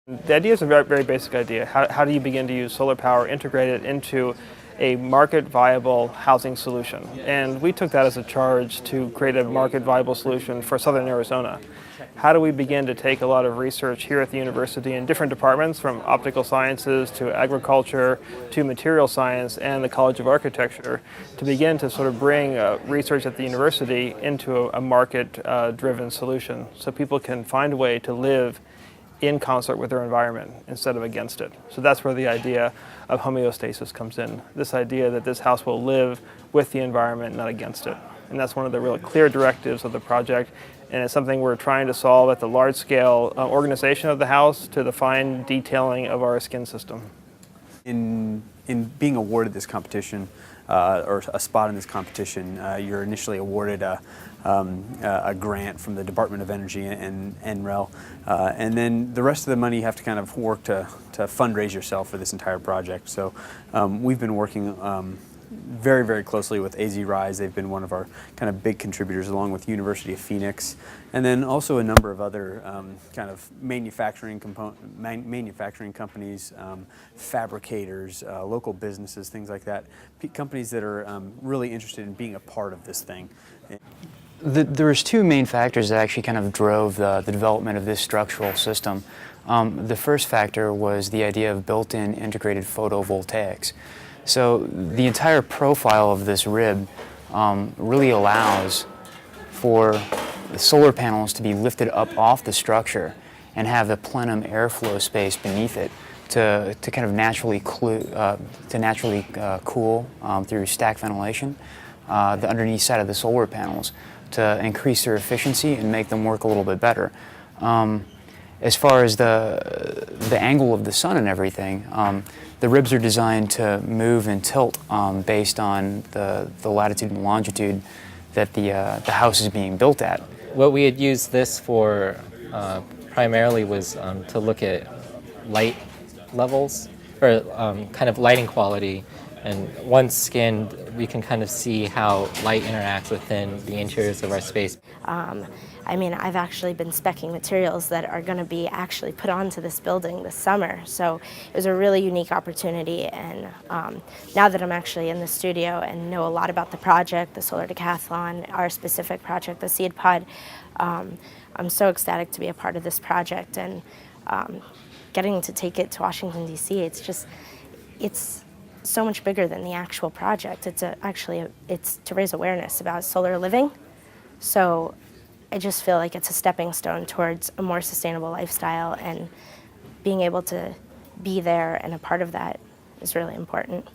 The idea is a very, very basic idea. How do you begin to use solar power, integrate it into a market-viable housing solution? And we took that as a charge to create a market-viable solution for Southern Arizona. How do we begin to take a lot of research here at the university in different departments, from optical sciences to agriculture to material science and the College of Architecture, to begin to sort of bring research at the university into a market-driven solution so people can find a way to live in concert with their environment instead of against it. So that's where the idea of homeostasis comes in. This idea that this house will live with the environment, not against it. And that's one of the really clear directives of the project. And it's something we're trying to solve at the large-scale organization of the house to the fine detailing of our skin system. In being awarded this competition, or a spot in this competition, you're initially awarded a grant from the Department of Energy and NREL, and then the rest of the money you have to kind of work to fundraise yourself for this entire project. So we've been working very, very closely with AZ Rise. They've been one of our kind of big contributors, along with University of Phoenix, and then also a number of other kind of manufacturing companies, fabricators, local businesses, things like that. Companies that are really interested in being a part of this thing. There was two main factors that actually kind of drove the development of this structural system. The first factor was the idea of built-in integrated photovoltaics. So the entire profile of this rib really allows for the solar panels to be lifted up off the structure and have the plenum airflow space beneath it to kind of naturally cool through stack ventilation the underneath side of the solar panels to increase their efficiency and make them work a little bit better. As far as the angle of the sun and everything, the ribs are designed to move and tilt based on the latitude and longitude that the house is being built at. What we had used this for primarily was to look at light levels, or kind of lighting quality. And once skinned, we can kind of see how light interacts within the interiors of our space. I mean, I've actually been speccing materials that are going to be actually put onto this building this summer. So it was a really unique opportunity. And now that I'm actually in the studio and know a lot about the project, the Solar Decathlon, our specific project, the Seed Pod, I'm so ecstatic to be a part of this project and getting to take it to Washington, D.C. It's so much bigger than the actual project. It's to raise awareness about solar living. So I just feel like it's a stepping stone towards a more sustainable lifestyle, and being able to be there and a part of that is really important.